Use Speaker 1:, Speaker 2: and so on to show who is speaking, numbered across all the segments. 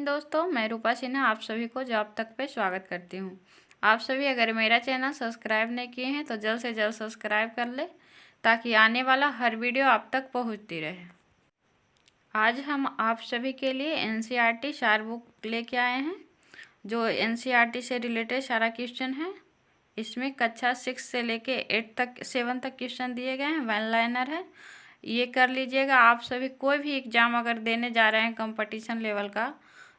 Speaker 1: हिंद दोस्तों, मैं रूपा सिन्हा आप सभी को जॉब तक पे स्वागत करती हूँ। आप सभी अगर मेरा चैनल सब्सक्राइब नहीं किए हैं तो जल्द से जल्द सब्सक्राइब कर ले ताकि आने वाला हर वीडियो आप तक पहुँचती रहे। आज हम आप सभी के लिए एनसीईआरटी शार बुक लेके आए हैं जो एनसीईआरटी से रिलेटेड सारा क्वेश्चन है। इसमें कक्षा 6 से लेके 7 तक क्वेश्चन दिए गए हैं, वन लाइनर है। ये कर लीजिएगा। आप सभी कोई भी एग्ज़ाम अगर देने जा रहे हैं कंपटीशन लेवल का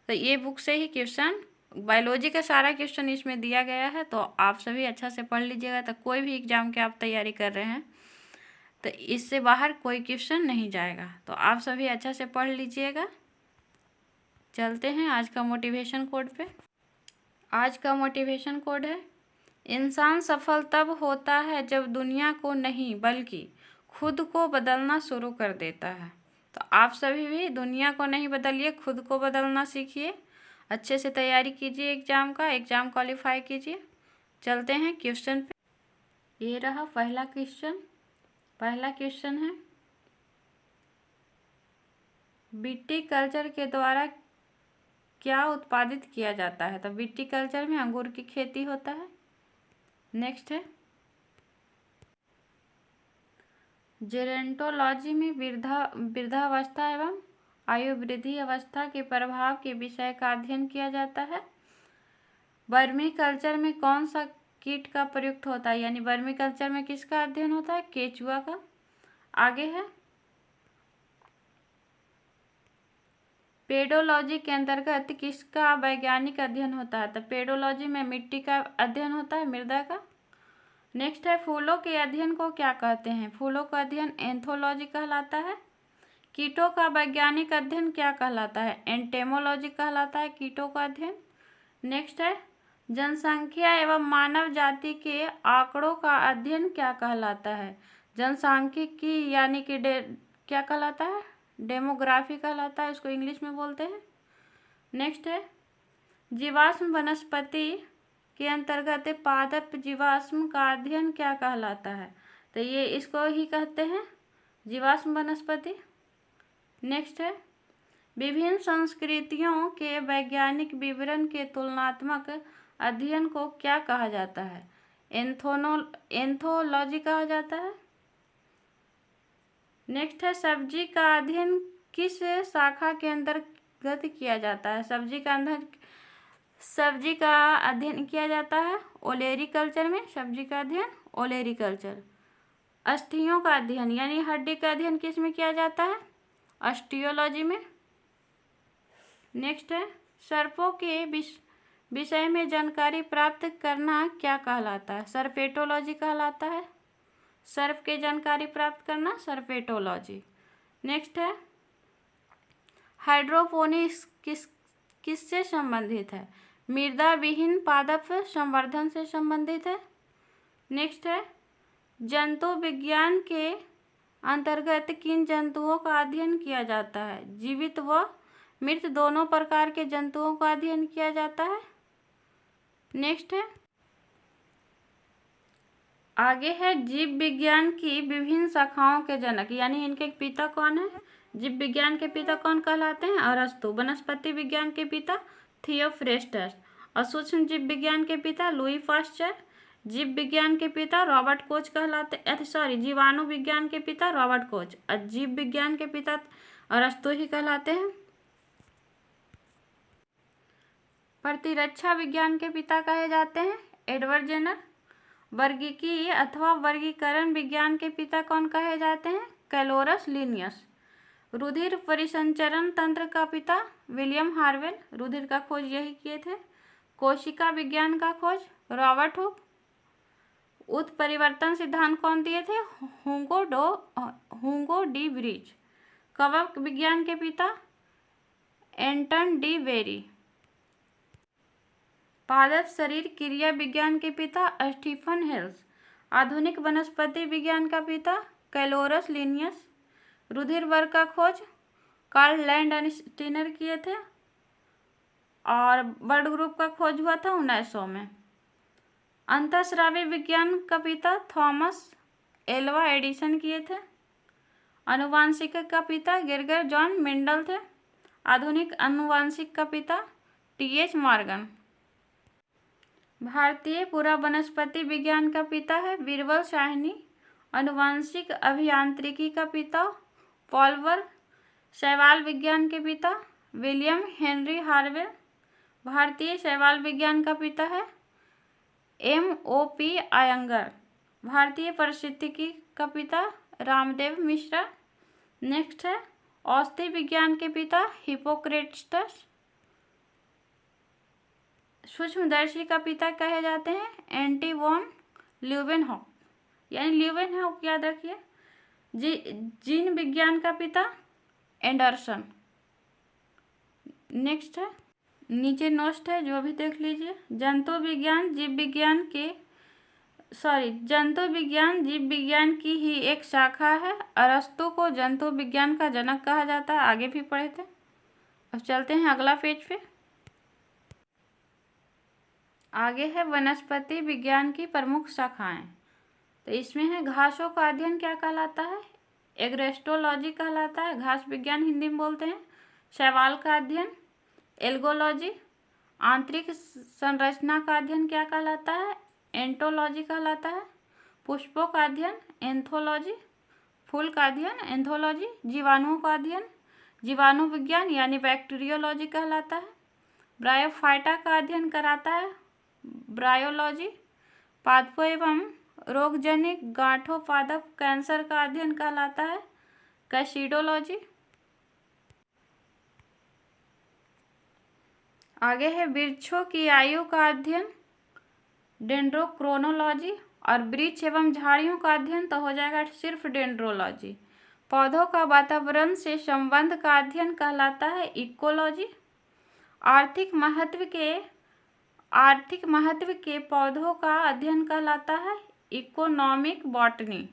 Speaker 1: तो ये बुक से ही क्वेश्चन, बायोलॉजी का सारा क्वेश्चन इसमें दिया गया है, तो आप सभी अच्छा से पढ़ लीजिएगा। तो कोई भी एग्ज़ाम की आप तैयारी कर रहे हैं तो इससे बाहर कोई क्वेश्चन नहीं जाएगा, तो आप सभी अच्छा से पढ़ लीजिएगा। चलते हैं आज का मोटिवेशन कोड पे। आज का मोटिवेशन कोड है, इंसान सफल तब होता है जब दुनिया को नहीं बल्कि खुद को बदलना शुरू कर देता है। तो आप सभी भी दुनिया को नहीं बदलिए, खुद को बदलना सीखिए। अच्छे से तैयारी कीजिए एग्ज़ाम का, एग्ज़ाम क्वालिफाई कीजिए। चलते हैं क्वेश्चन पे। ये रहा पहला क्वेश्चन। पहला क्वेश्चन है, विटीकल्चर के द्वारा क्या उत्पादित किया जाता है? तो विटीकल्चर में अंगूर की खेती होता है। नेक्स्ट है, जेरोंटोलॉजी में वृद्धावस्था एवं आयु वृद्धि अवस्था के प्रभाव के विषय का अध्ययन किया जाता है। वर्मी कल्चर में कौन सा कीट का प्रयुक्त होता है? यानी वर्मी कल्चर में किसका अध्ययन होता है? केचुआ का। आगे है, पेडोलॉजी के अंतर्गत किसका वैज्ञानिक अध्ययन होता है? तो पेडोलॉजी में मिट्टी का अध्ययन होता है, मृदा का। नेक्स्ट है, फूलों के अध्ययन को क्या कहते हैं? फूलों का अध्ययन एंथोलॉजी कहलाता है। कीटों का वैज्ञानिक अध्ययन क्या कहलाता है? एंटेमोलॉजी कहलाता है कीटों का अध्ययन। नेक्स्ट है, जनसंख्या एवं मानव जाति के आंकड़ों का अध्ययन क्या कहलाता है? जनसांख्यिकी यानी कि क्या कहलाता है? डेमोग्राफी कहलाता है, इसको इंग्लिश में बोलते हैं। नेक्स्ट है, जीवाश्म वनस्पति के अंतर्गत पादप जीवाश्म का अध्ययन क्या कहलाता है? तो ये इसको ही कहते हैं जीवाश्म वनस्पति। नेक्स्ट है, विभिन्न संस्कृतियों के वैज्ञानिक विवरण के तुलनात्मक अध्ययन को क्या कहा जाता है? एंथोलॉजी कहा जाता है। नेक्स्ट है, सब्जी का अध्ययन किस शाखा के अंतर्गत किया जाता है? सब्जी का अध्ययन किया जाता है ओलेरीकल्चर में। सब्जी का अध्ययन ओलेरीकल्चर। अस्थियों का अध्ययन यानी हड्डी का अध्ययन किस में किया जाता है? ऑस्टियोलॉजी में। नेक्स्ट है, सर्पों के विषय में जानकारी प्राप्त करना क्या कहलाता है? सर्पेटोलॉजी कहलाता है। सर्प के जानकारी प्राप्त करना सर्पेटोलॉजी। नेक्स्ट है, हाइड्रोपोनिक्स किससे संबंधित है? मृदा विहीन पादप संवर्धन से संबंधित है। नेक्स्ट है, जंतु विज्ञान के अंतर्गत किन जंतुओं का अध्ययन किया जाता है? जीवित व मृत दोनों प्रकार के जंतुओं का अध्ययन किया जाता है। नेक्स्ट है, आगे है, जीव विज्ञान की विभिन्न शाखाओं के जनक यानी इनके पिता कौन है? जीव विज्ञान के पिता कौन कहलाते हैं? अरस्तु। वनस्पति विज्ञान के पिता थियोफ्रेस्टस। और सूक्ष्म जीव विज्ञान के पिता लुई पाश्चर। जीव विज्ञान के पिता रॉबर्ट कोच कहलाते, जीवाणु विज्ञान के पिता रॉबर्ट कोच और जीव विज्ञान के पिता अरस्तु ही कहलाते हैं। प्रतिरक्षा विज्ञान के पिता कहे जाते हैं एडवर्ड जेनर। वर्गीकी अथवा वर्गीकरण विज्ञान के पिता कौन कहे जाते हैं? कैलोरस लिनियस। रुधिर परिसंचरण तंत्र का पिता विलियम हार्वेल। रुधिर का खोज यही किए थे। कोशिका विज्ञान का खोज रॉबर्ट हुक। उत्परिवर्तन सिद्धांत कौन दिए थे? हुगो डी ब्रिज। कवक विज्ञान के पिता एंटन डी वेरी। पादप शरीर क्रिया विज्ञान के पिता स्टीफन हेल्स। आधुनिक वनस्पति विज्ञान का पिता कैलोरस लिनियस। रुधिर वर्ग का खोज कार्ल लैंडस्टीनर किए थे और ब्लड ग्रुप का खोज हुआ था 1900 में। अंतःस्रावी विज्ञान का पिता थॉमस एल्वा एडिसन किए थे। आनुवांशिक का पिता गेर्गर जॉन मेंडल थे। आधुनिक आनुवंशिक का पिता टी.एच. मॉर्गन। भारतीय पूरा वनस्पति विज्ञान का पिता है बीरबल साहनी। आनुवंशिक अभियांत्रिकी का पिता पॉल वर्ग। शैवाल विज्ञान के पिता विलियम हेनरी हार्वे। भारतीय शैवाल विज्ञान का पिता है M.O.P. अयंगर। भारतीय पारिस्थितिकी का पिता रामदेव मिश्रा। नेक्स्ट है औषधि विज्ञान के पिता हिप्पोक्रेटस। सूक्ष्मदर्शी का पिता कहे जाते हैं एंटी वॉन ल्यूवेनहॉक, यानी ल्यूवेनहॉक याद रखिए। जीन विज्ञान का पिता एंडरसन। नेक्स्ट है नीचे नोस्ट है जो भी देख लीजिए। जंतु विज्ञान जीव विज्ञान की ही एक शाखा है। अरस्तु को जंतु विज्ञान का जनक कहा जाता है, आगे भी पढ़े थे। अब चलते हैं अगला पेज पे। आगे है वनस्पति विज्ञान की प्रमुख शाखाएं। तो इसमें है घासों का अध्ययन क्या कहलाता है, एग्रेस्टोलॉजी कहलाता है, घास विज्ञान हिंदी में बोलते हैं। शैवाल का अध्ययन एल्गोलॉजी। आंतरिक संरचना का अध्ययन क्या कहलाता है, एंटोलॉजी कहलाता है। पुष्पों का अध्ययन एंथोलॉजी। फूल का अध्ययन एंथोलॉजी। जीवाणुओं का अध्ययन जीवाणु विज्ञान यानी बैक्टीरियोलॉजी कहलाता है। ब्रायोफाइटा का अध्ययन कराता है ब्रायोलॉजी। पादपों एवं रोगजनित गांठों पादप कैंसर का अध्ययन कहलाता है कैसिडोलॉजी। आगे है वृक्षों की आयु का अध्ययन डेंड्रोक्रोनोलॉजी। और वृक्ष एवं झाड़ियों का अध्ययन तो हो जाएगा सिर्फ डेंड्रोलॉजी। पौधों का वातावरण से संबंध का अध्ययन कहलाता है इकोलॉजी। आर्थिक महत्व के पौधों का अध्ययन कहलाता है इकोनॉमिक बॉटनी।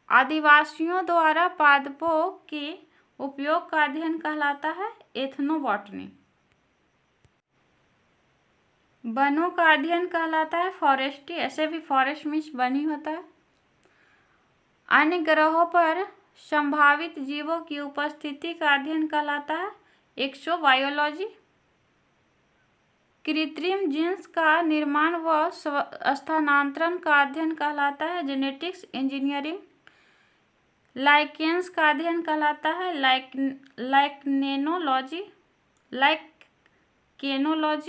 Speaker 1: आदिवासियों द्वारा पादपों के उपयोग का अध्ययन कहलाता है एथनोबॉटनी। वनों का अध्ययन कहलाता है फॉरेस्ट्री, ऐसे भी फॉरेस्ट मीन्स वन ही होता है। अन्य ग्रहों पर संभावित जीवों की उपस्थिति का अध्ययन कहलाता है एक्सोबायोलॉजी। कृत्रिम जीन्स का निर्माण व स्थानांतरण का अध्ययन कहलाता है जेनेटिक्स इंजीनियरिंग। लाइकेन्स का अध्ययन कहलाता है लाइकेनोलॉजी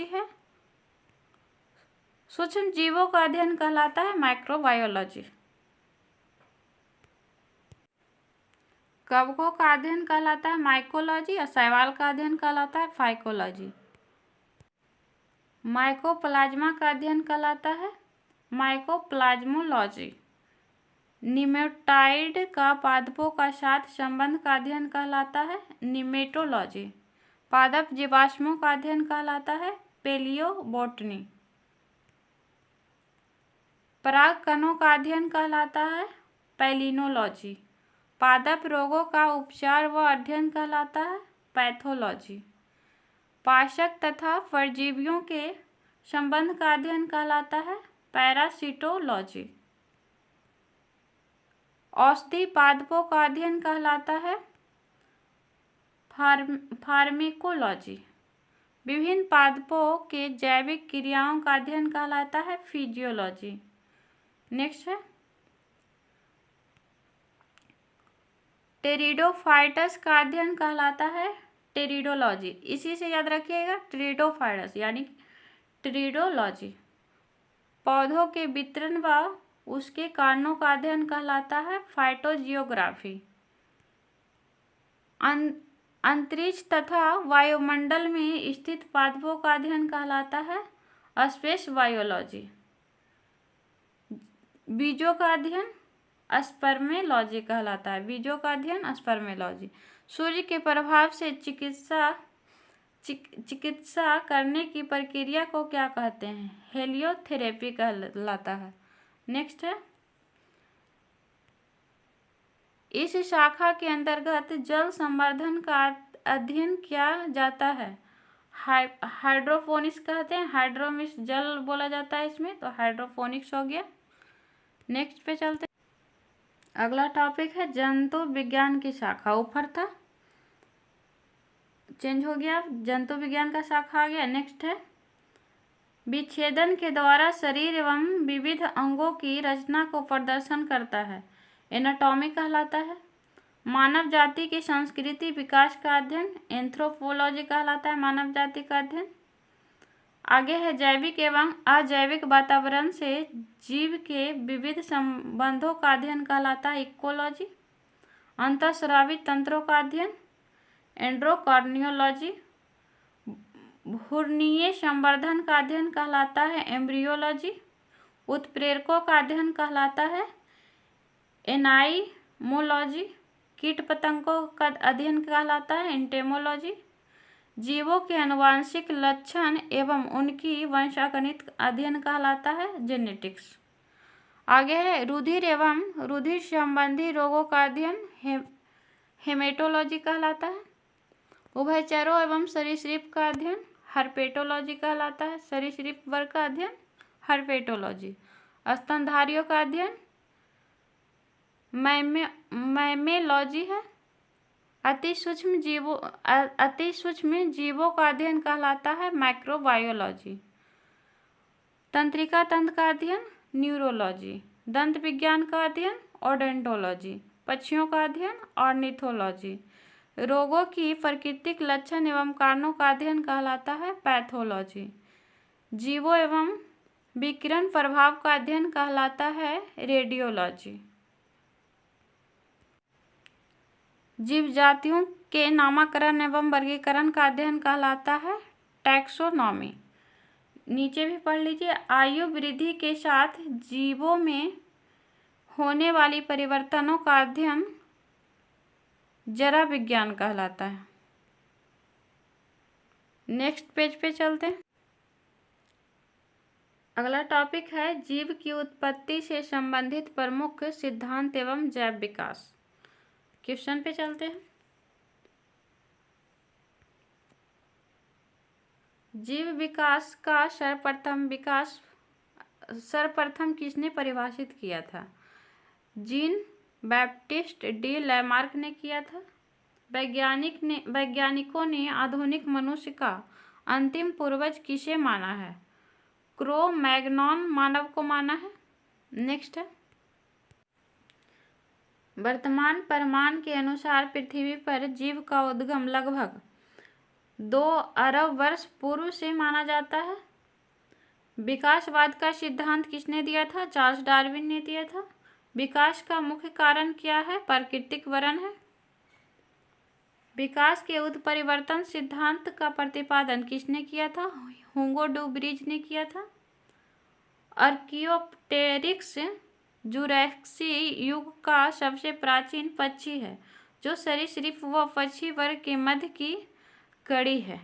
Speaker 1: है। सूक्ष्म जीवों का अध्ययन कहलाता है माइक्रोबायोलॉजी। कवकों का अध्ययन कहलाता है माइकोलॉजी और शैवाल का अध्ययन कहलाता है फाइकोलॉजी। माइकोप्लाज्मा का अध्ययन कहलाता है माइकोप्लाज्मोलॉजी। निमेटाइड का पादपों का साथ संबंध का अध्ययन कहलाता है निमेटोलॉजी। पादप जीवाश्मों का अध्ययन कहलाता है पेलियोबोटनी। पराग कणों का अध्ययन कहलाता है पैलिनोलॉजी। पादप रोगों का उपचार व अध्ययन कहलाता है पैथोलॉजी। पाचक तथा परजीवियों के संबंध का अध्ययन कहलाता है पैरासिटोलॉजी। औषधि पादपों का अध्ययन कहलाता है फार्मेकोलॉजी। विभिन्न पादपों के जैविक क्रियाओं का अध्ययन कहलाता है फिजियोलॉजी। नेक्स्ट है टेरिडोफाइटस का अध्ययन कहलाता है टेरिडोलॉजी। इसी से याद रखिएगा टेरिडोफाइटस यानी टेरिडोलॉजी। पौधों के वितरण व उसके कारणों का अध्ययन कहलाता है फाइटोजियोग्राफी। अंतरिक्ष तथा वायुमंडल में स्थित पादपों का अध्ययन कहलाता है स्पेस बायोलॉजी। बीजों का अध्ययन स्पर्मेलॉजी कहलाता है। बीजों का अध्ययन स्पर्मेलॉजी। सूर्य के प्रभाव से चिकित्सा करने की प्रक्रिया को क्या कहते हैं, हेलियोथेरेपी कहलाता है। नेक्स्ट है इस शाखा के अंतर्गत जल संवर्धन का अध्ययन किया जाता है हाइड्रोपोनिक्स कहते हैं। हाइड्रोमिक्स जल बोला जाता है इसमें, तो हाइड्रोपोनिक्स हो गया। नेक्स्ट पे चलते अगला टॉपिक है जंतु विज्ञान की शाखा उपरता। चेंज हो गया, जंतु विज्ञान का शाखा आ गया। नेक्स्ट है विच्छेदन के द्वारा शरीर एवं विविध अंगों की रचना को प्रदर्शन करता है, एनाटॉमी कहलाता है। मानव जाति की संस्कृति विकास का अध्ययन, एंथ्रोपोलॉजी कहलाता है मानव जाति का अध्ययन। आगे है जैविक एवं अजैविक वातावरण से जीव के विविध संबंधों का अध्ययन कहलाता है इकोलॉजी। अंतःस्रावी तंत्रों का अध्ययन, एंड्रोकॉर्नियोलॉजी। भ्रूणीय संवर्धन का अध्ययन कहलाता है एम्ब्रियोलॉजी। उत्प्रेरकों का अध्ययन कहलाता है एनाइमोलॉजी। कीट पतंगों का अध्ययन कहलाता है एंटेमोलॉजी। जीवों के आनुवांशिक लक्षण एवं उनकी वंशागणित अध्ययन कहलाता है जेनेटिक्स। आगे है रुधिर एवं रुधिर संबंधी रोगों का अध्ययन हेमेटोलॉजी कहलाता है। उभयचरों एवं सरीसृप का अध्ययन हर्पेटोलॉजी कहलाता है। सरीसृप वर्ग का अध्ययन हर्पेटोलॉजी। स्तनधारियों का अध्ययन मैमेलॉजी है। अति सूक्ष्म जीवों का अध्ययन कहलाता है माइक्रोबायोलॉजी। तंत्रिका तंत्र का अध्ययन न्यूरोलॉजी। दंत विज्ञान का अध्ययन ओडोंटोलॉजी। पक्षियों का अध्ययन ऑर्निथोलॉजी। रोगों की प्राकृतिक लक्षण एवं कारणों का अध्ययन कहलाता है पैथोलॉजी। जीवों एवं विकिरण प्रभाव का अध्ययन कहलाता है रेडियोलॉजी। जीव जातियों के नामकरण एवं वर्गीकरण का अध्ययन कहलाता है टैक्सोनॉमी। नीचे भी पढ़ लीजिए। आयु वृद्धि के साथ जीवों में होने वाली परिवर्तनों का अध्ययन जरा विज्ञान कहलाता है। नेक्स्ट पेज पे चलते हैं। अगला टॉपिक है जीव की उत्पत्ति से संबंधित प्रमुख सिद्धांत एवं जैव विकास। क्वेश्चन पे चलते हैं। जीव विकास का सर्वप्रथम किसने परिभाषित किया था? जीन बैप्टिस्ट डी लैमार्क ने किया था। वैज्ञानिकों ने आधुनिक मनुष्य का अंतिम पूर्वज किसे माना है? क्रो मैग्नॉन मानव को माना है। नेक्स्ट है वर्तमान प्रमाण के अनुसार पृथ्वी पर जीव का उद्गम लगभग 2 अरब वर्ष पूर्व से माना जाता है। विकासवाद का सिद्धांत किसने दिया था? चार्ल्स डार्विन ने दिया था। विकास का मुख्य कारण क्या है? प्राकृतिक वरण है। विकास के उत्परिवर्तन सिद्धांत का प्रतिपादन किसने किया था? हुगो डू ब्रिज ने किया था। आर्कियोप्टेरिक्स जुरैक्सी युग का सबसे प्राचीन पक्षी है जो सरीसृप व पक्षी वर्ग के मध्य की कड़ी है।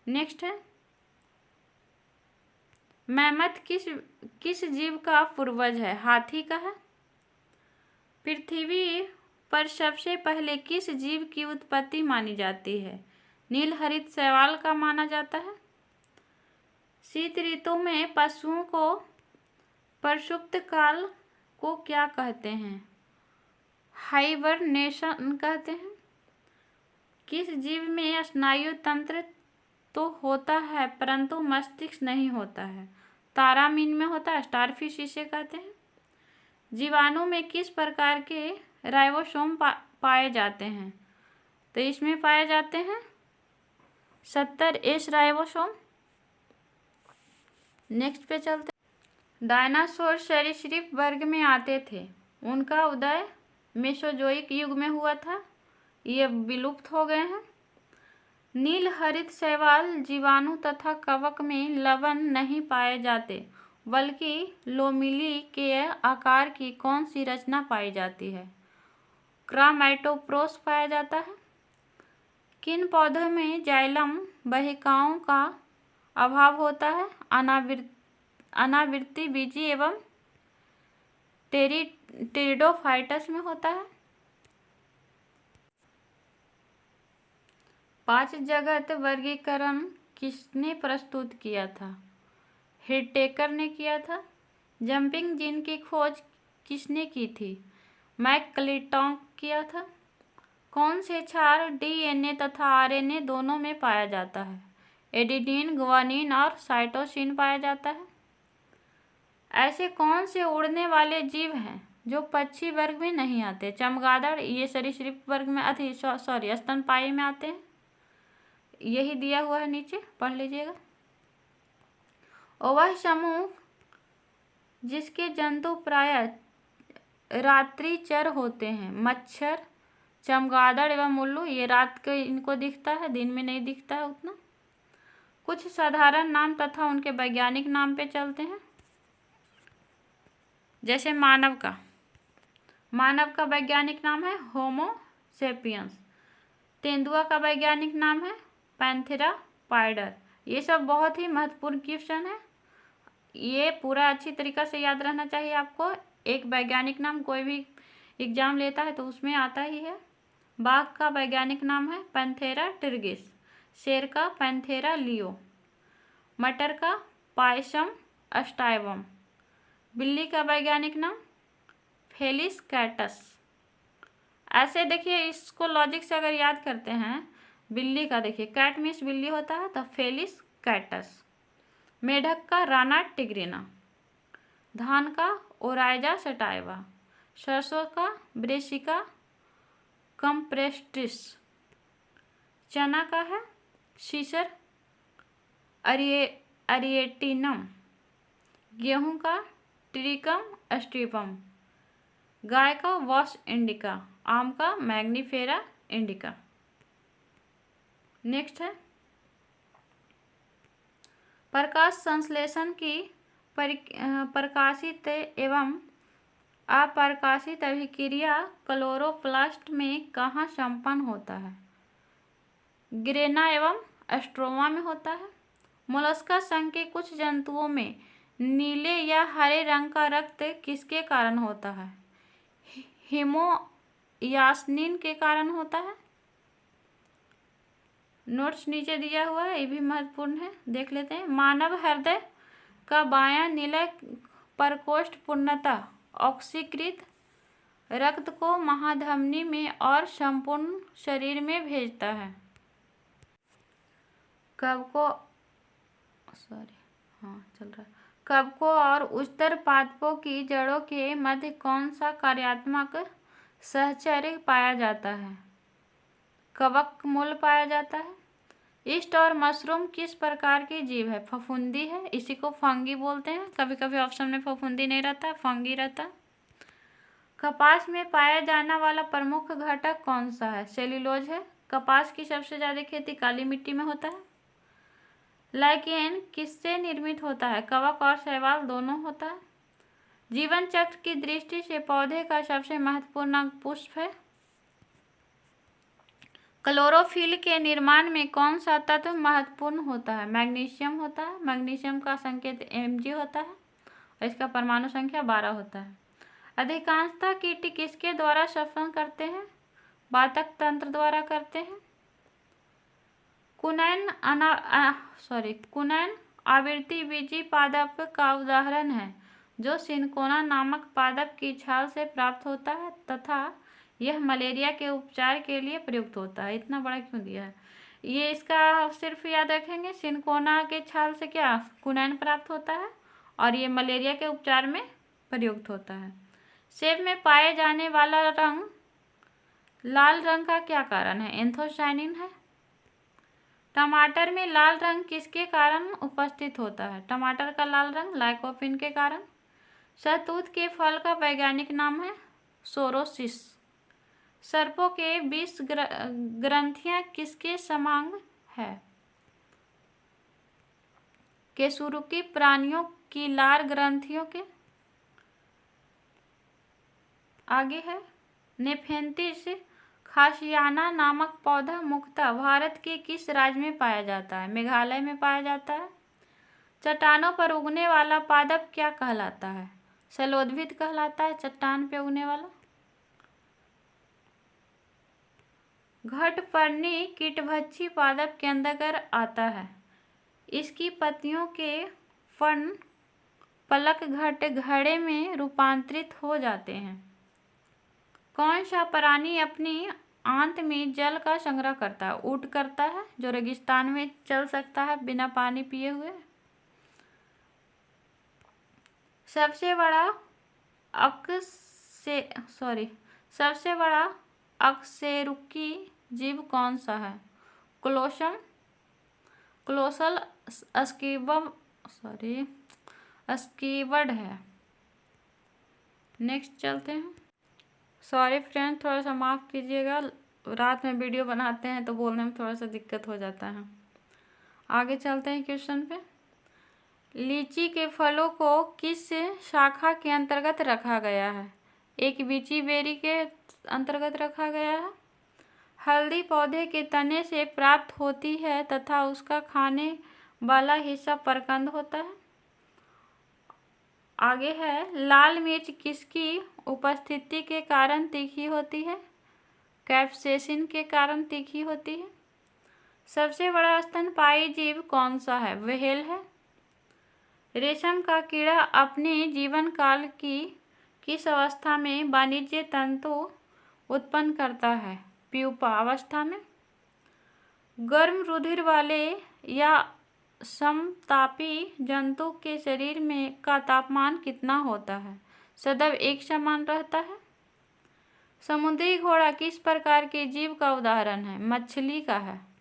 Speaker 1: नेक्स्ट है मैमथ किस जीव का पूर्वज है? हाथी का है। पृथ्वी पर सबसे पहले किस जीव की उत्पत्ति मानी जाती है? नीलहरित शैवाल का माना जाता है। शीत ऋतु में पशुओं को प्रसुप्त काल को क्या कहते हैं? हाइबरनेशन कहते हैं। किस जीव में स्नायु तंत्र तो होता है परंतु मस्तिष्क नहीं होता है? तारामीन में होता है, स्टारफिश इसे कहते हैं। जीवाणु में किस प्रकार के राइबोसोम पाए जाते हैं? तो इसमें पाए जाते हैं 70S राइबोसोम। नेक्स्ट पे चलते हैं। डायनासोर सरीसृप वर्ग में आते थे। उनका उदय मेसोजोइक युग में हुआ था। ये विलुप्त हो गए हैं। नीलहरित शैवाल जीवाणु तथा कवक में लवण नहीं पाए जाते बल्कि लोमिली के आकार की कौन सी रचना पाई जाती है? क्रामाइटोप्रोस पाया जाता है। किन पौधों में जाइलम वाहिकाओं का अभाव होता है? अनावृति बीजी एवं टेरिडोफाइटस में होता है। 5 जगत वर्गीकरण किसने प्रस्तुत किया था? हिरटेकर ने किया था। जंपिंग जीन की खोज किसने की थी? मैकक्लिंटॉक किया था। कौन से क्षार डीएनए तथा आरएनए दोनों में पाया जाता है? एडेनिन, ग्वानिन और साइटोसिन पाया जाता है। ऐसे कौन से उड़ने वाले जीव हैं जो पक्षी वर्ग में नहीं आते? चमगादड़, ये सरीसृप वर्ग में स्तनपायी में आते हैं। यही दिया हुआ है नीचे, पढ़ लीजिएगा। और वह समूह जिसके जंतु प्रायः रात्रिचर होते हैं, मच्छर, चमगादड़ एवं उल्लू, ये रात को इनको दिखता है, दिन में नहीं दिखता है उतना। कुछ साधारण नाम तथा उनके वैज्ञानिक नाम पे चलते हैं। जैसे मानव का वैज्ञानिक नाम है होमो सेपियंस। तेंदुआ का वैज्ञानिक नाम है पैंथेरा पाइडर। ये सब बहुत ही महत्वपूर्ण क्वेश्चन है, ये पूरा अच्छी तरीक़ा से याद रहना चाहिए आपको। एक वैज्ञानिक नाम कोई भी एग्जाम लेता है तो उसमें आता ही है। बाघ का वैज्ञानिक नाम है पैंथेरा टिर्गिस। शेर का पैंथेरा लियो। मटर का पायसम अस्टाइवम। बिल्ली का वैज्ञानिक नाम फेलिस कैटस। ऐसे देखिए, इसको लॉजिक से अगर याद करते हैं, बिल्ली का देखिए कैट मीन्स बिल्ली होता है तो फेलिस कैटस। मेढक का राना टिग्रिना। धान का ओराइजा सटाइवा। सरसों का ब्रेसिका कंप्रेस्टिस। चना का है सीसर अरिएटिनम। गेहूं का ट्रिकम स्ट्रीपम। गाय का वॉस इंडिका। आम का मैग्नीफेरा इंडिका। नेक्स्ट है प्रकाश संश्लेषण की प्रकाशित एवं अप्रकाशित अभिक्रिया क्लोरोप्लास्ट में कहाँ संपन्न होता है? ग्रेना एवं स्ट्रोमा में होता है। मोलस्का संघ के कुछ जंतुओं में नीले या हरे रंग का रक्त किसके कारण होता है? हीमोयास्निन के कारण होता है। नोट्स नीचे दिया हुआ है, ये भी महत्वपूर्ण है, देख लेते हैं। मानव हृदय का बायां निलय प्रकोष्ठ पूर्णतः ऑक्सीकृत रक्त को महाधमनी में और संपूर्ण शरीर में भेजता है। कवकों और उच्चतर पादपों की जड़ों के मध्य कौन सा कार्यात्मक सहचर्य पाया जाता है? कवक मूल पाया जाता है। ईस्ट और मशरूम किस प्रकार की जीव है? फफूंदी है, इसी को फंगी बोलते हैं। कभी कभी ऑप्शन में फफूंदी नहीं रहता, फंगी रहता। कपास में पाया जाने वाला प्रमुख घटक कौन सा है? सेल्यूलोज है। कपास की सबसे ज़्यादा खेती काली मिट्टी में होता है। लाइकेन किससे निर्मित होता है? कवक और शैवाल दोनों होता है। जीवन चक्र की दृष्टि से पौधे का सबसे महत्वपूर्ण अंग पुष्प है। क्लोरोफिल के निर्माण में कौन सा तत्व महत्वपूर्ण होता है? मैग्नीशियम होता है। मैग्नीशियम का संकेत Mg होता है और इसका परमाणु संख्या 12 होता है। अधिकांशतः कीट किसके द्वारा श्वसन करते हैं? वातक तंत्र द्वारा करते हैं। कुनैन आवृत्ति बीजी पादप का उदाहरण है जो सिनकोना नामक पादप की छाल से प्राप्त होता है तथा यह मलेरिया के उपचार के लिए प्रयुक्त होता है। इतना बड़ा क्यों दिया है? ये इसका सिर्फ याद रखेंगे, सिनकोना के छाल से क्या कुनैन प्राप्त होता है और ये मलेरिया के उपचार में प्रयुक्त होता है। सेब में पाए जाने वाला रंग लाल रंग का क्या कारण है? एंथोसायनिन है। टमाटर में लाल रंग किसके कारण उपस्थित होता है? टमाटर का लाल रंग लाइकोपिन के कारण। शहतूत के फल का वैज्ञानिक नाम है सोरोसिस। सर्पों के 20 ग्रंथियां किसके समांग है? कशेरुकी प्राणियों की लार ग्रंथियों के। आगे है नेफेंथिस खासियाना नामक पौधा मुख्यतः भारत के किस राज्य में पाया जाता है? मेघालय में पाया जाता है। चट्टानों पर उगने वाला पादप क्या कहलाता है? शैलोद्भिद कहलाता है, चट्टान पे उगने वाला। घटपर्णी कीटभक्षी पादप के अंतर्गत आता है। इसकी पत्तियों के फर्न पलक घड़े में रूपांतरित हो जाते हैं। कौन सा प्राणी अपनी अंत में जल का संग्रह करता है? ऊँट करता है, जो रेगिस्तान में चल सकता है बिना पानी पिए हुए। सबसे बड़ा सबसे बड़ा अकशेरुकी जीव कौन सा है? क्लोसल स्कीवर्ड है। नेक्स्ट चलते हैं। सॉरी फ्रेंड, थोड़ा सा माफ़ कीजिएगा, रात में वीडियो बनाते हैं तो बोलने में थोड़ा सा दिक्कत हो जाता है। आगे चलते हैं क्वेश्चन पे। लीची के फलों को किस शाखा के अंतर्गत रखा गया है? एक बीची बेरी के अंतर्गत रखा गया है। हल्दी पौधे के तने से प्राप्त होती है तथा उसका खाने वाला हिस्सा परकंद होता है। आगे है, लाल मिर्च किसकी उपस्थिति के कारण तीखी होती है? कैप्सेसिन के कारण तीखी होती है। सबसे बड़ा स्तनपायी जीव कौन सा है? व्हेल है। रेशम का कीड़ा अपने जीवन काल की किस अवस्था में वाणिज्य तंतु उत्पन्न करता है? प्यूपा अवस्था में। गर्म रुधिर वाले या समतापी जंतु के शरीर में का तापमान कितना होता है? सदैव एक समान रहता है। समुद्री घोड़ा किस प्रकार के जीव का उदाहरण है? मछली का है।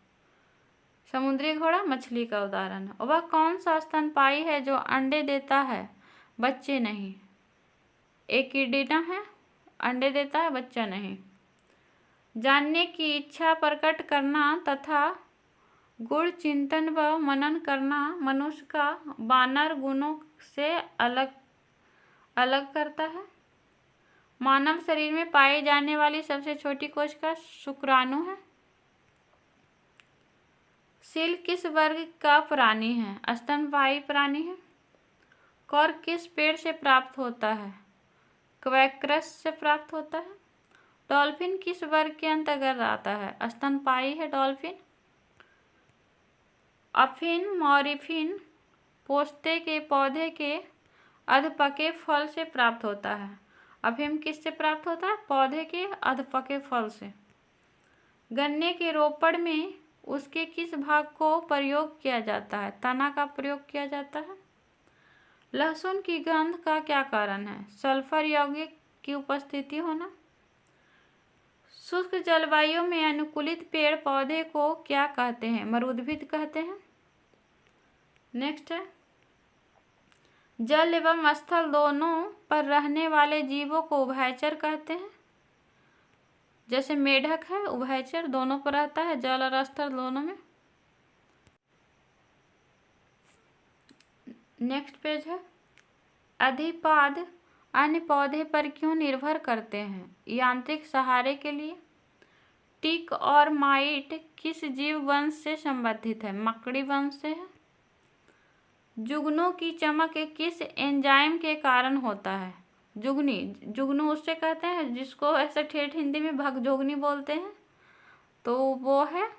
Speaker 1: समुद्री घोड़ा मछली का उदाहरण है। वह कौन सा स्तनपायी है जो अंडे देता है, बच्चे नहीं? एकिडना है, अंडे देता है, बच्चा नहीं। जानने की इच्छा प्रकट करना तथा गुण चिंतन व मनन करना मनुष्य का वानर गुणों से अलग करता है। मानव शरीर में पाई जाने वाली सबसे छोटी कोशिका शुक्राणु है। सील किस वर्ग का प्राणी है? स्तनपायी प्राणी है। कॉर्क किस पेड़ से प्राप्त होता है? क्वैक्रस से प्राप्त होता है। डॉल्फिन किस वर्ग के अंतर्गत आता है? स्तनपायी है डॉल्फिन। अफीन मॉरिफिन पोस्ते के पौधे के अधपके फल से प्राप्त होता है। अफीम किससे प्राप्त होता है? पौधे के अधपके फल से। गन्ने के रोपड़ में उसके किस भाग को प्रयोग किया जाता है? तना का प्रयोग किया जाता है। लहसुन की गंध का क्या कारण है? सल्फर यौगिक की उपस्थिति होना। शुष्क जलवायु में अनुकूलित पेड़ पौधे को क्या कहते हैं? मरुद्भिद कहते हैं। नेक्स्ट है, जल एवं स्थल दोनों पर रहने वाले जीवों को उभयचर कहते हैं। जैसे मेढक है, उभयचर, दोनों पर रहता है, जल और स्थल दोनों में। नेक्स्ट पेज है, अधिपाद अन्य पौधे पर क्यों निर्भर करते हैं? यांत्रिक सहारे के लिए। टिक और माइट किस जीव वंश से संबंधित है? मकड़ी वंश से है। जुगनू की चमक किस एंजाइम के कारण होता है? जुगनू उससे कहते हैं जिसको ऐसे ठेठ हिंदी में भगजोगनी बोलते हैं, तो वो है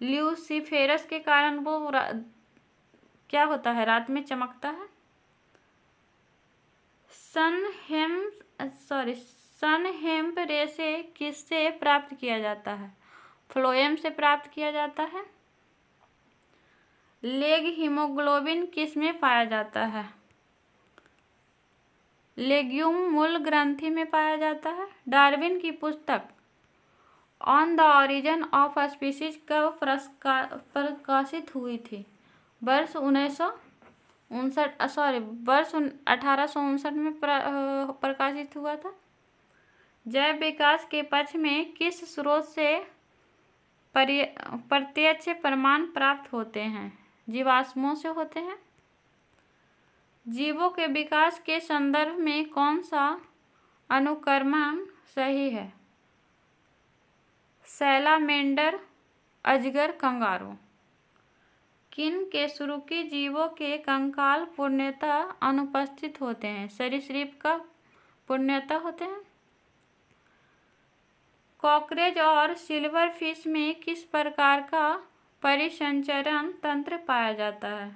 Speaker 1: ल्यूसीफेरस के कारण वो क्या होता है? रात में चमकता है। सन हेम्प रेशे किससे प्राप्त किया जाता है? फ्लोएम से प्राप्त किया जाता है। लेग हीमोग्लोबिन किस में पाया जाता है? लेग्यूम मूल ग्रंथि में पाया जाता है। डार्विन की पुस्तक on the origin of species कब प्रकाशित हुई थी? वर्ष 1859 में प्रकाशित हुआ था। जैव विकास के पक्ष में किस स्रोत से प्रत्यक्ष प्रमाण प्राप्त होते हैं? जीवाश्मों से होते हैं। जीवों के विकास के संदर्भ में कौन सा अनुक्रमण सही है? सैलामेंडर, अजगर, कंगारू। किन केसुरुकी जीवों के कंकाल पूर्णतः अनुपस्थित होते हैं? सरीसृप का पूर्णतः होते हैं। कॉकरोच और सिल्वर फिश में किस प्रकार का परिसंचरण तंत्र पाया जाता है?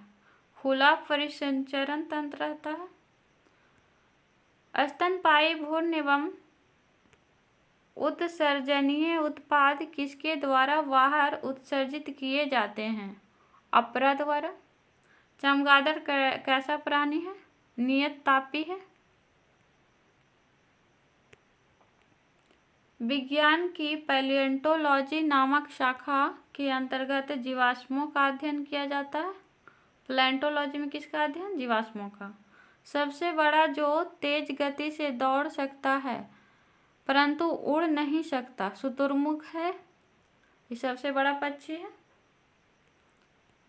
Speaker 1: खुला परिसंचरण तंत्र रहता है। स्तनपायी भ्रूण एवं उत्सर्जनीय उत्पाद किसके द्वारा बाहर उत्सर्जित किए जाते हैं? अपरा द्वारा। चमगादड़ कैसा प्राणी है? नियत तापी है। विज्ञान की पैलियोंटोलॉजी नामक शाखा के अंतर्गत जीवाश्मों का अध्ययन किया जाता है। पैलियोंटोलॉजी में किसका अध्ययन? जीवाश्मों का। सबसे बड़ा जो तेज गति से दौड़ सकता है परंतु उड़ नहीं सकता, शुतुरमुर्ग है। ये सबसे बड़ा पक्षी है।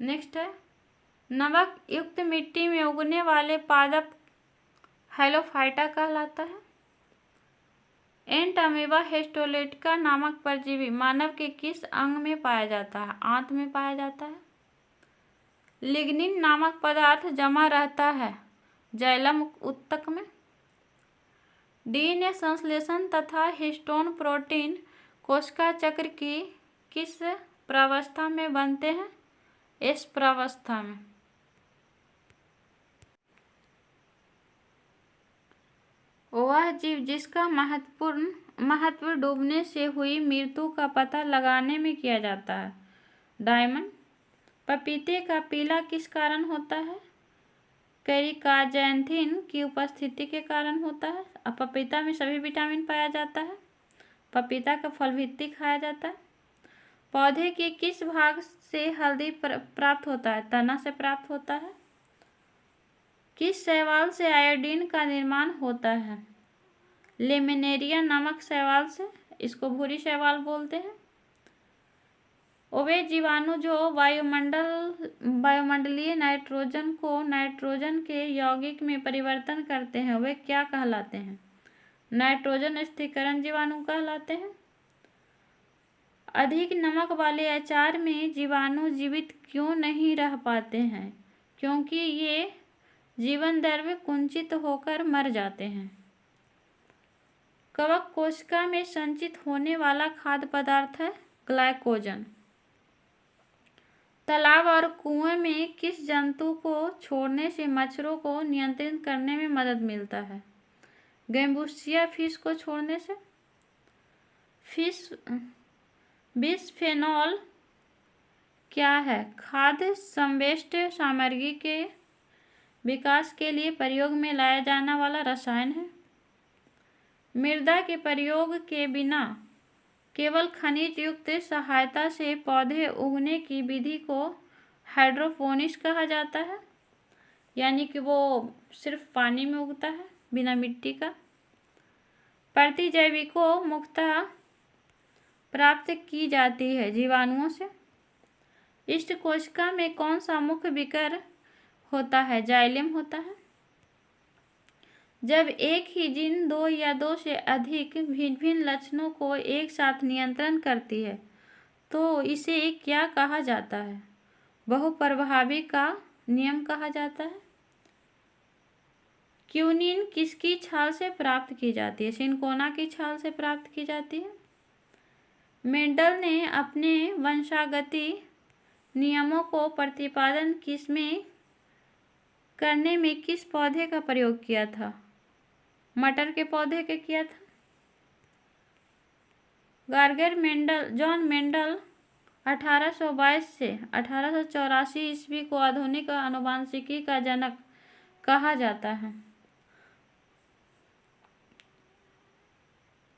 Speaker 1: नेक्स्ट है, नमक युक्त मिट्टी में उगने वाले पादप हैलोफाइटा कहलाता है। एंट अमीबा हिस्टोलेटिका नामक परजीवी मानव के किस अंग में पाया जाता है? आंत में पाया जाता है। लिग्निन नामक पदार्थ जमा रहता है जाइलम ऊतक में। डीएनए संश्लेषण तथा हिस्टोन प्रोटीन कोशिका चक्र की किस प्रावस्था में बनते हैं? एस प्रावस्था में। वह जीव जिसका महत्व डूबने से हुई मृत्यु का पता लगाने में किया जाता है? डायमंड। पपीते का पीला किस कारण होता है? कैरिकाजैंथिन की उपस्थिति के कारण होता है। अब पपीता में सभी विटामिन पाया जाता है। पपीता का फल भी खाया जाता है। पौधे के किस भाग से हल्दी प्राप्त होता है? तना से प्राप्त होता है। किस शैवाल से आयोडीन का निर्माण होता है? लेमिनेरिया नामक शैवाल से। इसको भूरी शैवाल बोलते हैं। वे जीवाणु जो वायुमंडलीय नाइट्रोजन को नाइट्रोजन के यौगिक में परिवर्तन करते हैं वे क्या कहलाते हैं? नाइट्रोजन स्थिरीकरण जीवाणु कहलाते हैं। अधिक नमक वाले अचार में जीवाणु जीवित क्यों नहीं रह पाते हैं? क्योंकि ये जीवन द्रव्य कुंचित होकर मर जाते हैं। कवक कोशिका में संचित होने वाला खाद्य पदार्थ है ग्लाइकोजन। तालाब और कुएं में किस जंतु को छोड़ने से मच्छरों को नियंत्रित करने में मदद मिलता है? गैम्बूसिया फिश को छोड़ने से। बिस्फेनॉल क्या है? खाद्य संवेष्ट सामग्री के विकास के लिए प्रयोग में लाया जाने वाला रसायन है। मृदा के प्रयोग के बिना केवल खनिज युक्त सहायता से पौधे उगने की विधि को हाइड्रोपोनिक्स कहा जाता है, यानी कि वो सिर्फ पानी में उगता है बिना मिट्टी का। प्रतिजैविकों मुख्यतः प्राप्त की जाती है जीवाणुओं से। इष्ट कोशिका में कौन सा मुख्य विकर होता है? जाइलम होता है। जब एक ही जीन दो या दो से अधिक भिन्न भिन्न लक्षणों को एक साथ नियंत्रण करती है तो इसे क्या कहा जाता है? बहुप्रभावी का नियम कहा जाता है। क्यूनिन किसकी छाल से प्राप्त की जाती है? सिनकोना की छाल से प्राप्त की जाती है। मेंडल ने अपने वंशागति नियमों को प्रतिपादन किसमें करने में किस पौधे का प्रयोग किया था? मटर के पौधे के किया था। जॉन मेंडल 1822 से 1884 ईस्वी को आधुनिक आनुवंशिकी का जनक कहा जाता है।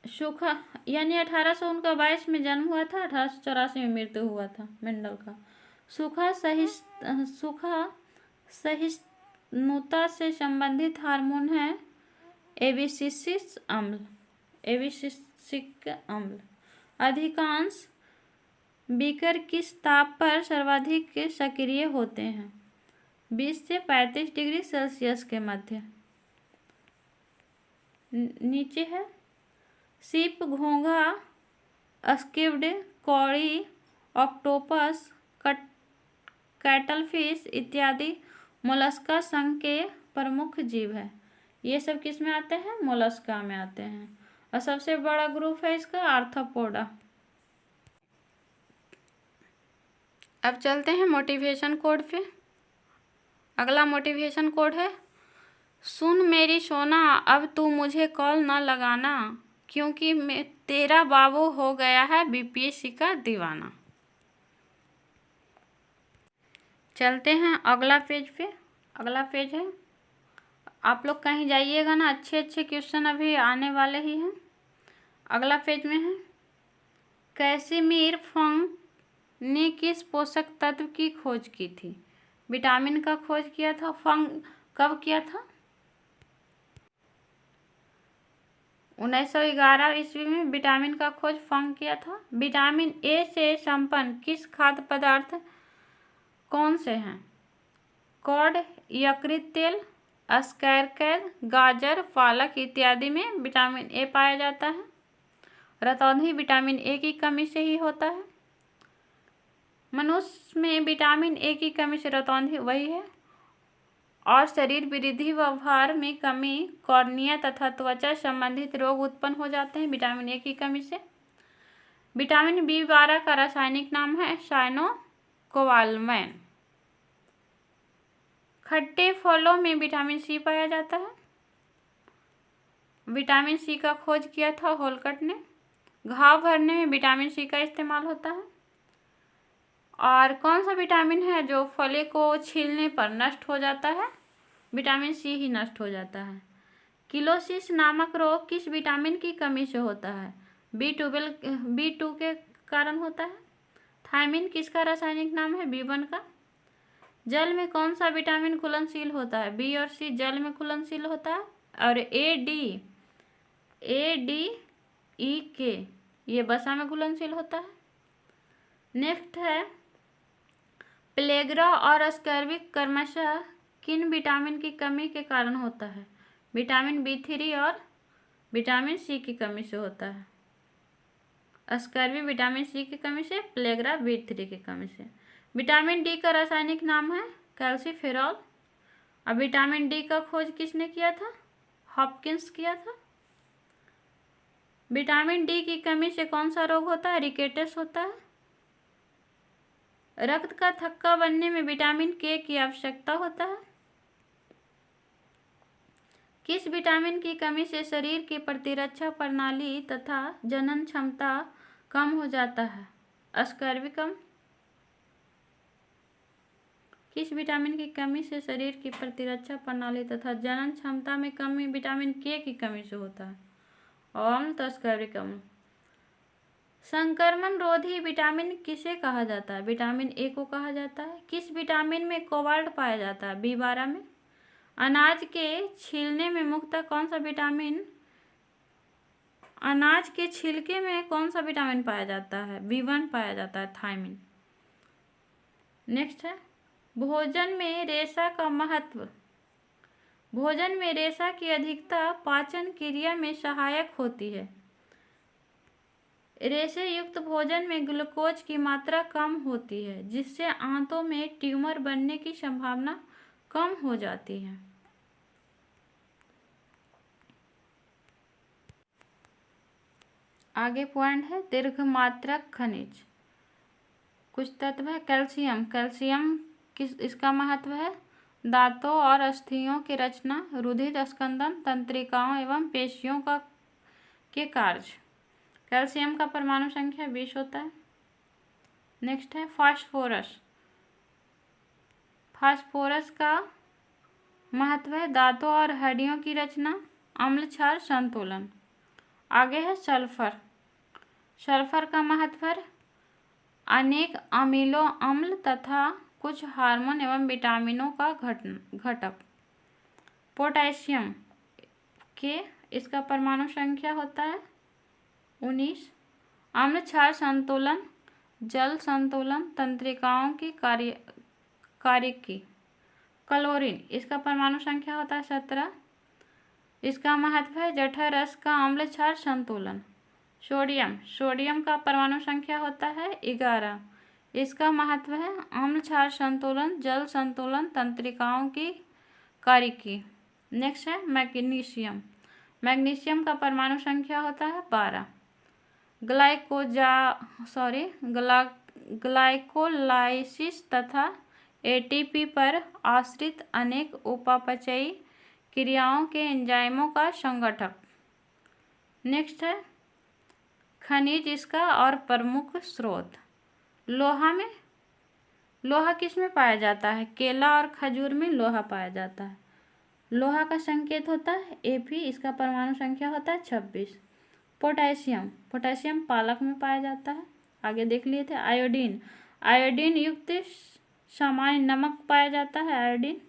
Speaker 1: सूखा यानी 1822 में जन्म हुआ था, 1884 में मृत्यु हुआ था मेंडल का। सूखा सहिष्णुता से संबंधित हार्मोन है एबिसिसिक अम्ल। अधिकांश बीकर किस ताप पर सर्वाधिक सक्रिय होते हैं? 20 से 35 डिग्री सेल्सियस के मध्य। नीचे है सीप, घोंघा, स्क्विड, कौड़ी, ऑक्टोपस, कैटलफिश इत्यादि मोलस्का संघ के प्रमुख जीव है। ये सब किस में आते हैं? मोलस्का में आते हैं। और सबसे बड़ा ग्रुप है इसका आर्थ्रोपोडा। अब चलते हैं मोटिवेशन कोड पे। अगला मोटिवेशन कोड है, सुन मेरी सोना अब तू मुझे कॉल न लगाना, क्योंकि तेरा बाबू हो गया है बीपीएससी का दीवाना। चलते हैं अगला पेज पे। अगला पेज है, आप लोग कहीं जाइएगा ना, अच्छे अच्छे क्वेश्चन अभी आने वाले ही हैं। अगला पेज में है, कैसिमिर फंक ने किस पोषक तत्व की खोज की थी? विटामिन का खोज किया था। फंक कब किया था? 1911 ईस्वी में विटामिन का खोज फंक किया था। विटामिन ए से संपन्न किस खाद्य पदार्थ कौन से हैं? कॉड, यकृत तेल, अस्कैरकैद, गाजर, पालक इत्यादि में विटामिन ए पाया जाता है। रतौंधी विटामिन ए की कमी से ही होता है। मनुष्य में विटामिन ए की कमी से रतौंधी वही है। और शरीर वृद्धि व भार में कमी, कॉर्निया तथा त्वचा संबंधित रोग उत्पन्न हो जाते हैं विटामिन ए की कमी से। विटामिन बी12 का रासायनिक नाम है साइनोकोबालामाइन। खट्टे फलों में विटामिन सी पाया जाता है। विटामिन सी का खोज किया था होलकट ने। घाव भरने में विटामिन सी का इस्तेमाल होता है। और कौन सा विटामिन है जो फले को छीलने पर नष्ट हो जाता है? विटामिन सी ही नष्ट हो जाता है। किलोसिस नामक रोग किस विटामिन की कमी से होता है? B2 के कारण होता है। थायमिन किसका रासायनिक नाम है? B1 का। जल में कौन सा विटामिन घुलनशील होता है? बी और सी जल में घुलनशील होता है। और ADE ये वसा में घुलनशील होता है। नेक्स्ट है, प्लेग्रा और स्कर्विक क्रमशः किन विटामिन की कमी के कारण होता है? विटामिन B3 और विटामिन सी की कमी से होता है। स्कर्वी विटामिन सी की कमी से, प्लेग्रा B3 की कमी से। विटामिन डी का रासायनिक नाम है कैल्सीफेरॉल। अब विटामिन डी का खोज किसने किया था? हॉपकिंस किया था। विटामिन डी की कमी से कौन सा रोग होता है? रिकेटस होता है। रक्त का थक्का बनने में विटामिन के की आवश्यकता होता है। किस विटामिन की कमी से शरीर की प्रतिरक्षा प्रणाली तथा जनन क्षमता कम हो जाता है? अस्कर्विकम। किस विटामिन की कमी से शरीर की प्रतिरक्षा प्रणाली तथा जनन क्षमता में कमी विटामिन के की कमी से होता है? अम्ल तो अस्कर्विकम। संक्रमण रोधी विटामिन किसे कहा जाता है? विटामिन ए को कहा जाता है। किस विटामिन में कोबाल्ट पाया जाता है? B12 में। अनाज के छीलने में मुख्यतः कौन सा विटामिन, अनाज के छिलके में कौन सा विटामिन पाया जाता है? B1 पाया जाता है, थायमिन। नेक्स्ट है, भोजन में रेशा का महत्व। भोजन में रेशा की अधिकता पाचन क्रिया में सहायक होती है। रेशे युक्त भोजन में ग्लूकोज की मात्रा कम होती है, जिससे आंतों में ट्यूमर बनने की संभावना कम हो जाती है। आगे पॉइंट है, दीर्घमात्रक खनिज। कुछ तत्व है, कैल्शियम। कैल्शियम इसका महत्व है दांतों और अस्थियों की रचना, रुधिर स्कंदन, तंत्रिकाओं एवं पेशियों के कार्य। कैल्शियम का परमाणु संख्या 20 होता है। नेक्स्ट है फास्फोरस। फास्फोरस का महत्व है दांतों और हड्डियों की रचना, अम्ल क्षार संतुलन। आगे है सल्फर। सल्फर का महत्व है अनेक अमीनो अम्ल तथा कुछ हार्मोन एवं विटामिनों का घटक। पोटेशियम के इसका परमाणु संख्या होता है 19। अम्ल क्षार संतुलन, जल संतुलन, तंत्रिकाओं की कार्यकी। क्लोरीन इसका परमाणु संख्या होता है 17। इसका महत्व है जठर रस का अम्ल क्षार संतुलन। सोडियम का परमाणु संख्या होता है 11। इसका महत्व है अम्ल क्षार संतुलन, जल संतुलन, तंत्रिकाओं की कार्यकी। नेक्स्ट है मैग्नीशियम का परमाणु संख्या होता है 12। ग्लाइकोलाइसिस तथा एटीपी पर आश्रित अनेक उपापचयी क्रियाओं के एंजाइमों का संगठक। नेक्स्ट है खनिज इसका और प्रमुख स्रोत। लोहा किस में पाया जाता है? केला और खजूर में लोहा पाया जाता है। लोहा का संकेत होता है Fe, इसका परमाणु संख्या होता है 26। पोटेशियम पालक में पाया जाता है, आगे देख लिए थे। आयोडीन युक्त सामान्य नमक पाया जाता है, आयोडीन।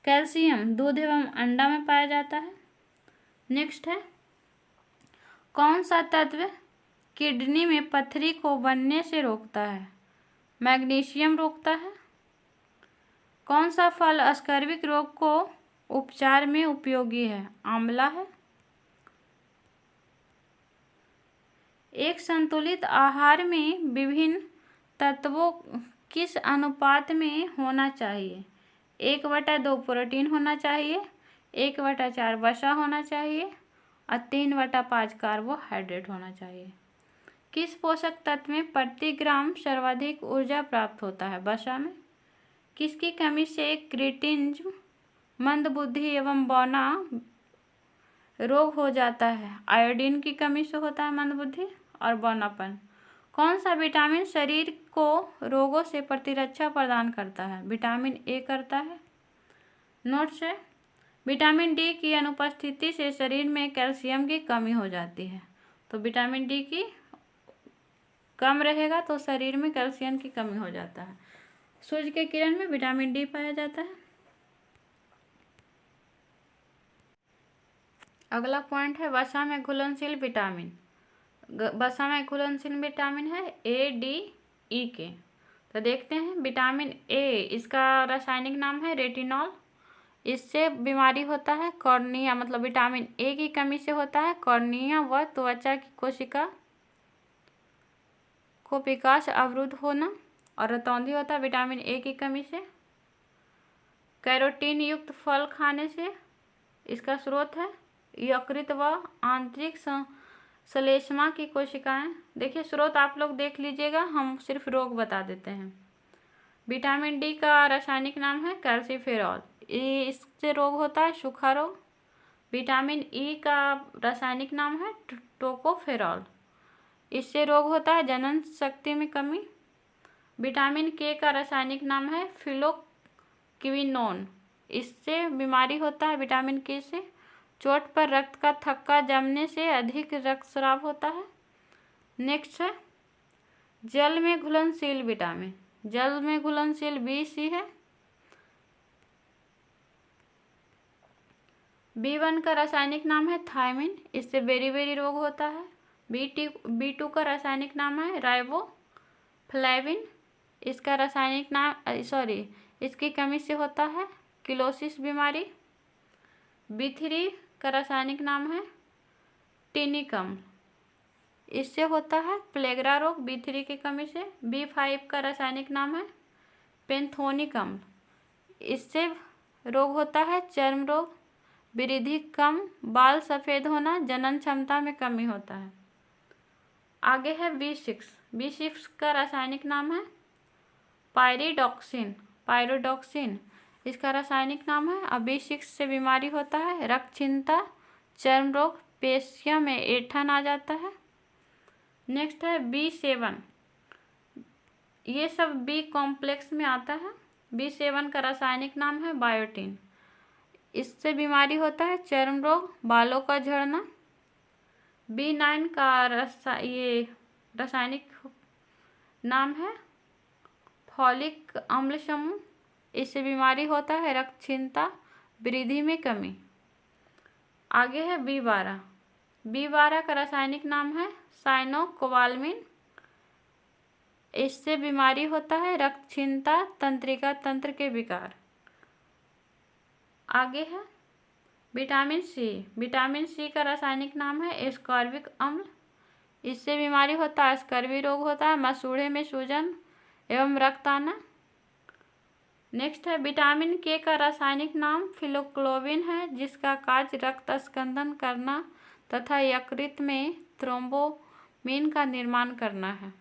Speaker 1: कैल्शियम दूध एवं अंडा में पाया जाता है। नेक्स्ट है कौन सा तत्व किडनी में पथरी को बनने से रोकता है? मैग्नीशियम रोकता है। कौन सा फल स्कर्विक रोग को उपचार में उपयोगी है? आंवला है। एक संतुलित आहार में विभिन्न तत्वों किस अनुपात में होना चाहिए? 1/2 प्रोटीन होना चाहिए, 1/4 वसा होना चाहिए और 3/5 कार्बोहाइड्रेट होना चाहिए। किस पोषक तत्व में प्रति ग्राम सर्वाधिक ऊर्जा प्राप्त होता है? वसा में। किसकी कमी से क्रिटिनिज्म, मंदबुद्धि एवं बौना रोग हो जाता है? आयोडीन की कमी से होता है मंदबुद्धि और बौनापन। कौन सा विटामिन शरीर को रोगों से प्रतिरक्षा प्रदान करता है? विटामिन ए करता है। नोट्स है विटामिन डी की अनुपस्थिति से शरीर में कैल्शियम की कमी हो जाती है, तो विटामिन डी की कम रहेगा तो शरीर में कैल्शियम की कमी हो जाता है। सूर्य के किरण में विटामिन डी पाया जाता है। अगला पॉइंट है वसा में घुलनशील विटामिन। वसा में घुलनशील विटामिन है ए, डी, ई के। तो देखते हैं विटामिन ए, इसका रासायनिक नाम है रेटिनॉल। इससे बीमारी होता है कॉर्निया, मतलब विटामिन ए की कमी से होता है कॉर्निया व त्वचा की कोशिका को विकास अवरुद्ध होना और रतौंधी होता है विटामिन ए की कमी से। कैरोटीन युक्त फल खाने से इसका स्रोत है यकृत व आंतरिक श्लेष्मा की कोशिकाएं। देखिए स्रोत आप लोग देख लीजिएगा, हम सिर्फ रोग बता देते हैं। विटामिन डी का रासायनिक नाम है कैल्सीफेरॉल, इससे रोग होता है सूखा रोग। विटामिन ई का रासायनिक नाम है टोकोफेरॉल, इससे रोग होता है जनन शक्ति में कमी। विटामिन के का रासायनिक नाम है फिलोक्विनोन, इससे बीमारी होता है विटामिन के से चोट पर रक्त का थक्का जमने से अधिक रक्तस्राव होता है। नेक्स्ट है जल में घुलनशील विटामिन। जल में घुलनशील B, C है। B1 का रासायनिक नाम है थायमिन, इससे बेरी रोग होता है। B2 का रासायनिक नाम है राइबोफ्लेविन, इसका रासायनिक नाम इसकी कमी से होता है किलोसिस बीमारी। B3 का रासायनिक नाम है टिनिकम, इससे होता है प्लेगरा रोग B3 की कमी से। B5 का रासायनिक नाम है पेंथोनिक अम्ल, इससे रोग होता है चर्म रोग, वृद्धि कम, बाल सफ़ेद होना, जनन क्षमता में कमी होता है। आगे है B6 का रासायनिक नाम है पायरोडॉक्सिन, इसका रासायनिक नाम है। अब B6 से बीमारी होता है रक्तहीनता, चर्म रोग, पेशियों में ऐंठन आ जाता है। नेक्स्ट है B7, ये सब B कॉम्प्लेक्स में आता है। B7 का रासायनिक नाम है बायोटिन, इससे बीमारी होता है चर्म रोग, बालों का झड़ना। B9 का रासायनिक नाम है फॉलिक अम्ल समूह, इससे बीमारी होता है रक्तहीनता, वृद्धि में कमी। आगे है B12 का रासायनिक नाम है साइनोकोबाल्मिन, इससे बीमारी होता है रक्तहीनता, तंत्रिका तंत्र के विकार। आगे है विटामिन सी का रासायनिक नाम है एस्कॉर्बिक अम्ल, इससे बीमारी होता है स्कर्वी रोग होता है, मसूड़े में सूजन एवं रक्त आना। नेक्स्ट है विटामिन के का रासायनिक नाम फिलोक्लोबिन है, जिसका कार्य रक्त स्कंदन करना तथा यकृत में थ्रोम्बोमिन का निर्माण करना है।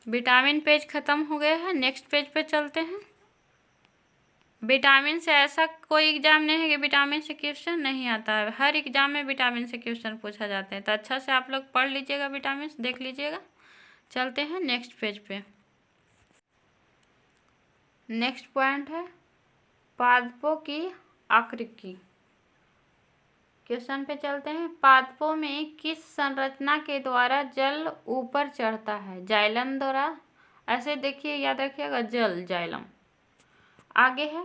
Speaker 1: विटामिन पेज खत्म हो गया है, नेक्स्ट पेज पे चलते हैं। विटामिन से ऐसा कोई एग्जाम नहीं है कि विटामिन से क्वेश्चन नहीं आता है, हर एग्जाम में विटामिन से क्वेश्चन पूछा जाते हैं। तो अच्छा से आप लोग पढ़ लीजिएगा, विटामिन देख लीजिएगा। चलते हैं नेक्स्ट पेज पे। नेक्स्ट पॉइंट है पादपों की आकृति। क्वेश्चन पे चलते हैं। पादपों में किस संरचना के द्वारा जल ऊपर चढ़ता है? जाइलम द्वारा। ऐसे देखिए, याद रखिएगा, जल जाइलम। आगे है,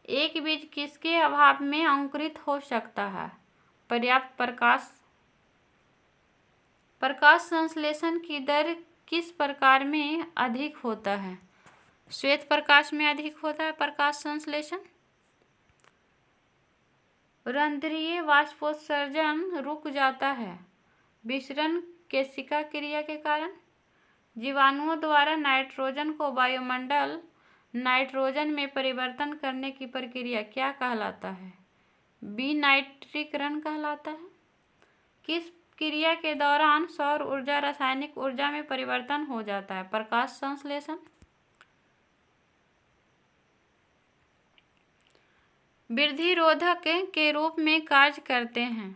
Speaker 1: एक बीज किसके अभाव में अंकुरित हो सकता है? पर्याप्त प्रकाश। प्रकाश संश्लेषण की दर किस प्रकार में अधिक होता है? श्वेत प्रकाश में अधिक होता है प्रकाश संश्लेषण। रंध्रीय वाष्पोत्सर्जन रुक जाता है विसरण केशिका क्रिया के कारण। जीवाणुओं द्वारा नाइट्रोजन को वायुमंडल नाइट्रोजन में परिवर्तन करने की प्रक्रिया क्या कहलाता है? विनाइट्रीकरण कहलाता है। किस क्रिया के दौरान सौर ऊर्जा रासायनिक ऊर्जा में परिवर्तन हो जाता है? प्रकाश संश्लेषण। वृद्धि रोधक के रूप में कार्य करते हैं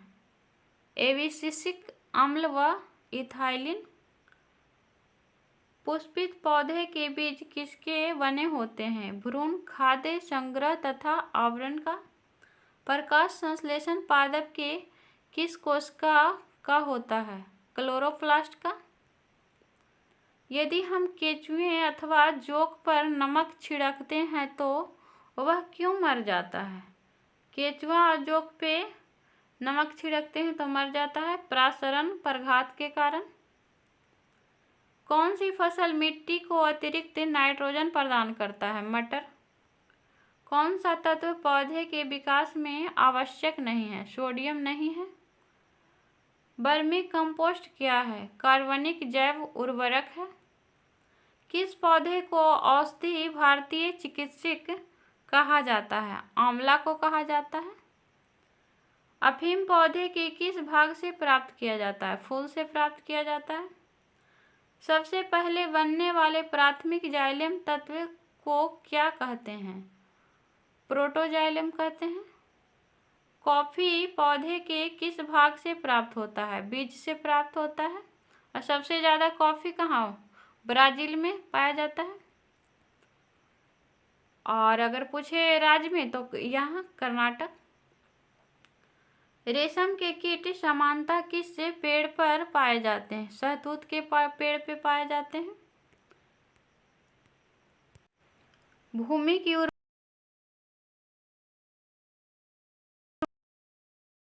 Speaker 1: एब्सिसिक अम्ल व इथाइलिन। पुष्पित पौधे के बीज किसके बने होते हैं? भ्रूण, खाद्य संग्रह तथा आवरण का। प्रकाश संश्लेषण पादप के किस कोशिका का होता है? क्लोरोप्लास्ट का। यदि हम केंचुए अथवा जोंक पर नमक छिड़कते हैं तो वह क्यों मर जाता है? केंचुआ और जोंक पे नमक छिड़कते हैं तो मर जाता है परासरण प्रघात के कारण। कौन सी फसल मिट्टी को अतिरिक्त नाइट्रोजन प्रदान करता है? मटर। कौन सा तत्व पौधे के विकास में आवश्यक नहीं है? सोडियम नहीं है। वर्मी कंपोस्ट क्या है? कार्बनिक जैव उर्वरक है। किस पौधे को औषधि भारतीय चिकित्सक कहा जाता है? आंवला को कहा जाता है। अफीम पौधे के किस भाग से प्राप्त किया जाता है? फूल से प्राप्त किया जाता है। सबसे पहले बनने वाले प्राथमिक जाइलम तत्व को क्या कहते हैं? प्रोटोजाइलम कहते हैं। कॉफी पौधे के किस भाग से प्राप्त होता है? बीज से प्राप्त होता है। और सबसे ज़्यादा कॉफी कहाँ ब्राज़ील में पाया जाता है। और अगर पूछे राज्य में तो यहाँ कर्नाटक। रेशम के कीट सामान्यतः किस पेड़ पर पाए जाते हैं? शहतूत के पेड़ पे पाए जाते हैं। भूमि की